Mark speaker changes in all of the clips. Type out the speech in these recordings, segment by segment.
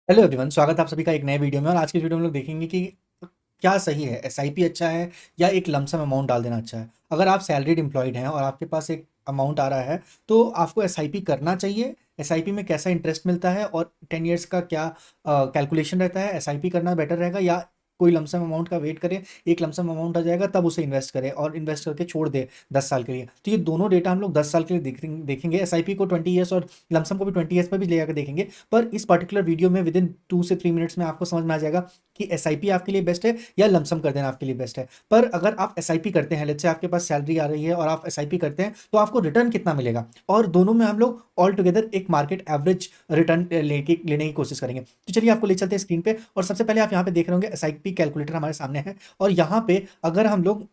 Speaker 1: Hello everyone, स्वागत है आप सभी का एक नए वीडियो में। और आज की वीडियो में हम लोग देखेंगे कि क्या सही है, एसआईपी अच्छा है या एक लमसम अमाउंट डाल देना अच्छा है। अगर आप सैलरीड एम्प्लॉयड हैं और आपके पास एक अमाउंट आ रहा है तो आपको एसआईपी करना चाहिए। एसआईपी में कैसा इंटरेस्ट मिलता है और 10 ईयर्स का क्या कैलकुलेशन रहता है, एसआईपी करना बेटर रहेगा या कोई लमसम अमाउंट का वेट करें, एक लमसम अमाउंट आ जाएगा तब उसे इन्वेस्ट करें और इन्वेस्ट करके छोड़ दे 10 साल के लिए। तो ये दोनों डेटा हम लोग 10 साल के लिए देखेंगे। एसआईपी को 20 ईयर्स और लमसम को भी 20 ईयर्स पर भी ले जाकर देखेंगे। पर इस पर्टिकुलर वीडियो में विदिन 2 से 3 मिनट्स में आपको समझ में आ जाएगा कि एसआईपी आपके लिए बेस्ट है या लमसम कर देना आपके लिए बेस्ट है। पर अगर आप एसआईपी करते हैं, लेट्स से आपके पास सैलरी आ रही है और आप एसआईपी करते हैं तो आपको रिटर्न कितना मिलेगा, और दोनों में हम लोग ऑल टुगेदर एक मार्केट एवरेज रिटर्न लेने की कोशिश करेंगे। तो चलिए आपको ले चलते हैं स्क्रीन पे। और सबसे पहले आप यहाँ पे देख रहे होंगे एसआईपी कैलकुलेटर हमारे सामने है। और यहाँ पे अगर हम लोग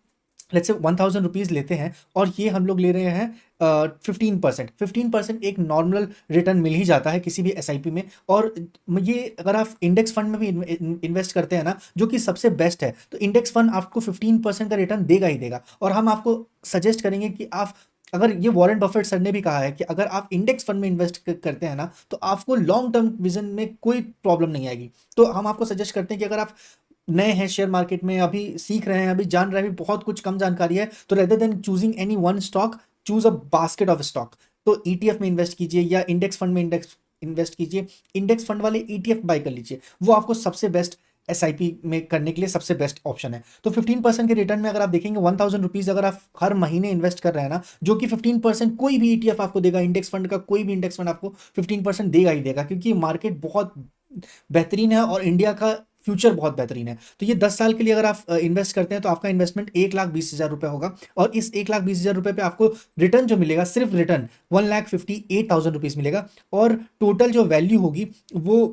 Speaker 1: लेट्स से 1000 रुपीज़ लेते हैं और ये हम लोग ले रहे हैं 15%। एक नॉर्मल रिटर्न मिल ही जाता है किसी भी एसआईपी में। और ये अगर आप इंडेक्स फंड में भी इन्वेस्ट करते हैं ना, जो कि सबसे बेस्ट है, तो इंडेक्स फंड आपको 15% का रिटर्न देगा ही देगा। और हम आपको सजेस्ट करेंगे कि आप, अगर ये वॉरेन बफेट सर ने भी कहा है कि अगर आप इंडेक्स फंड में इन्वेस्ट करते हैं ना तो आपको लॉन्ग टर्म विजन में कोई प्रॉब्लम नहीं आएगी। तो हम आपको सजेस्ट करते हैं कि अगर आप नए हैं शेयर मार्केट में, अभी सीख रहे हैं, अभी जान रहे हैं, अभी बहुत कुछ कम जानकारी है, तो rather than choosing any one stock, choose a basket of stock. तो ईटीएफ में इन्वेस्ट कीजिए या इंडेक्स फंड में इन्वेस्ट कीजिए। इंडेक्स फंड वाले ईटीएफ बाय कर लीजिए, वो आपको सबसे बेस्ट एसआईपी में करने के लिए सबसे बेस्ट ऑप्शन है। तो 15% के रिटर्न में अगर आप देखेंगे 1000 रुपीज़ अगर आप हर महीने इन्वेस्ट कर रहे हैं ना, जो कि 15% कोई भी ईटीएफ आपको देगा, इंडेक्स फंड का कोई भी इंडेक्स फंड आपको 15% देगा ही देगा, क्योंकि मार्केट बहुत बेहतरीन है और इंडिया का फ्यूचर बहुत बेहतरीन है। तो ये 10 साल के लिए अगर आप इन्वेस्ट करते हैं तो आपका इन्वेस्टमेंट 1,20,000 रुपये होगा। और इस 1,20,000 रुपये पे आपको रिटर्न जो मिलेगा, सिर्फ रिटर्न 1,58,000 रुपीज़ मिलेगा। और टोटल जो वैल्यू होगी वो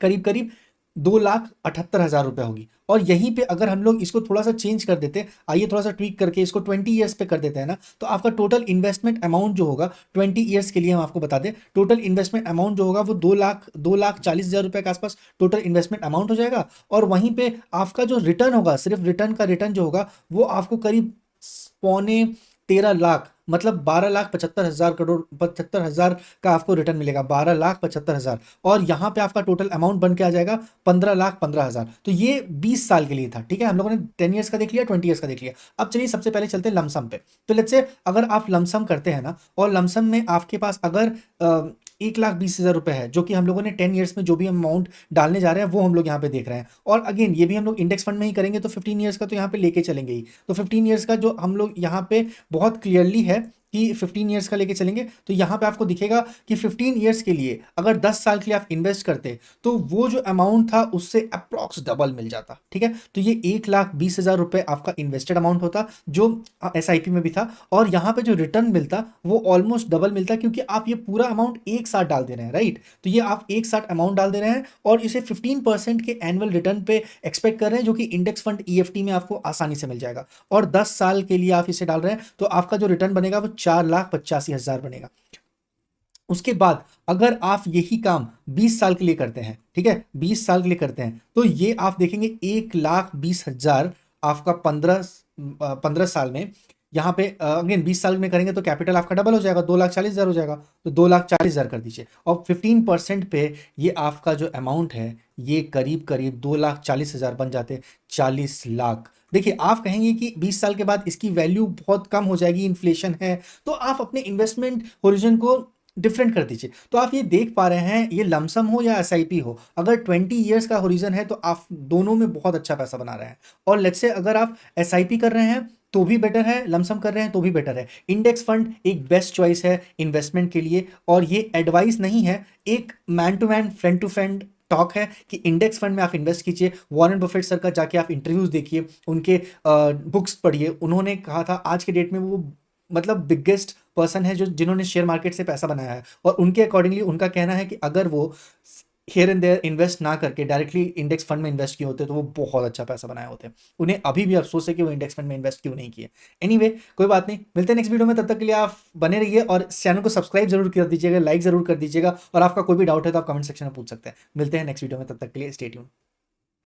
Speaker 1: करीब करीब 2,78,000 रुपये होगी। और यहीं पे अगर हम लोग इसको थोड़ा सा चेंज कर देते, आइए थोड़ा सा ट्वीक करके इसको 20 ईयर्स पे कर देते हैं ना, तो आपका टोटल इन्वेस्टमेंट अमाउंट जो होगा 20 ईयर्स के लिए, हम आपको बता दें, टोटल इन्वेस्टमेंट अमाउंट जो होगा वो 2,40,000 रुपये के आसपास टोटल इन्वेस्टमेंट अमाउंट हो जाएगा। और वहीं पे आपका जो रिटर्न होगा, सिर्फ रिटर्न का रिटर्न जो होगा वो आपको करीब 13.25 लाख, मतलब 12,75,000 का आपको रिटर्न मिलेगा, 12,75,000। और यहाँ पे आपका टोटल अमाउंट बन के आ जाएगा 15,15,000। तो ये 20 साल के लिए था, ठीक है। हम लोगों ने 10 ईयर्स का देख लिया, 20 ईयर्स का देख लिया। अब चलिए सबसे पहले चलते हैं लमसम पे। तो लेट्स से अगर आप लमसम करते हैं ना, और लमसम में आपके पास अगर 1,20,000 रुपये है, जो कि हम लोगों ने 10 ईयर्स में जो भी अमाउंट डालने जा रहे हैं वो हम लोग यहाँ पे देख रहे हैं। और अगेन ये भी हम लोग इंडेक्स फंड में ही करेंगे, तो 15 ईयर्स का तो यहाँ पे लेके चलेंगे ही। तो 15 ईयर्स का जो हम लोग यहाँ पे बहुत क्लियरली है कि 15 ईयर्स का लेके चलेंगे, तो यहाँ पे आपको दिखेगा कि 15 ईयर्स के लिए अगर 10 साल के लिए आप इन्वेस्ट करते तो वो जो अमाउंट था उससे अप्रॉक्स डबल मिल जाता, ठीक है। तो ये 1,20,000 रुपये आपका इन्वेस्टेड अमाउंट होता, जो एसआईपी में भी था। और यहाँ पे जो रिटर्न मिलता वो ऑलमोस्ट डबल मिलता, क्योंकि आप ये पूरा अमाउंट एक साथ डाल दे रहे हैं, राइट। तो ये आप एक साथ अमाउंट डाल दे रहे हैं और इसे 15% के एनुअल रिटर्न पे एक्सपेक्ट कर रहे हैं, जो कि इंडेक्स फंड ईएफटी में आपको आसानी से मिल जाएगा। और 10 साल के लिए आप इसे डाल रहे हैं तो आपका जो रिटर्न बनेगा वो 4,85,000 बनेगा। उसके बाद अगर आप यही काम 20 साल के लिए करते हैं, ठीक है, 20 साल के लिए करते हैं, तो ये आप देखेंगे 1,20,000 आपका 15 साल में। यहाँ पे अगेन 20 साल में करेंगे तो कैपिटल आपका डबल हो जाएगा, 2,40,000 हो जाएगा। तो 2,40,000 कर दीजिए, और 15% पे ये आपका जो अमाउंट है ये करीब करीब 2,40,000 बन जाते, 40 लाख। देखिए आप कहेंगे कि 20 साल के बाद इसकी वैल्यू बहुत कम हो जाएगी, इन्फ्लेशन है, तो आप अपने इन्वेस्टमेंट होरिजन को डिफरेंट कर दीजिए। तो आप ये देख पा रहे हैं, ये लमसम हो या एसआईपी हो, अगर 20 ईयर्स का होरिजन है तो आप दोनों में बहुत अच्छा पैसा बना रहे हैं। और लेट्स से अगर आप एसआईपी कर रहे हैं तो भी बेटर है, लमसम कर रहे हैं तो भी बेटर है। इंडेक्स फंड एक बेस्ट चॉइस है इन्वेस्टमेंट के लिए। और ये एडवाइस नहीं है, एक man to man, friend to friend talk है कि इंडेक्स फंड में आप इन्वेस्ट कीजिए। वॉरेन बफेट सर का जाके आप इंटरव्यूज देखिए, उनके बुक्स पढ़िए। उन्होंने कहा था आज के डेट में वो मतलब बिगेस्ट पर्सन है जो जिन्होंने शेयर मार्केट से पैसा बनाया है। और उनके अकॉर्डिंगली उनका कहना है कि अगर वो हियर एंड देयर इन्वेस्ट ना करके डायरेक्टली इंडेक्स फंड में इन्वेस्ट किए होते तो वो बहुत अच्छा पैसा बनाए होते। उन्हें अभी भी अफसोस है कि वो इंडेक्स फंड में इन्वेस्ट क्यों नहीं किए। एनीवे, कोई बात नहीं, मिलते हैं नेक्स्ट वीडियो में। तब तक के लिए आप बने रहिए और चैनल को सब्सक्राइब जरूर कर दीजिएगा, लाइक जरूर कर दीजिएगा। और आपका कोई भी डाउट है तो आप कमेंट सेक्शन में पूछ सकते हैं। मिलते हैं नेक्स्ट वीडियो में, तब तक के लिए स्टे ट्यून्ड।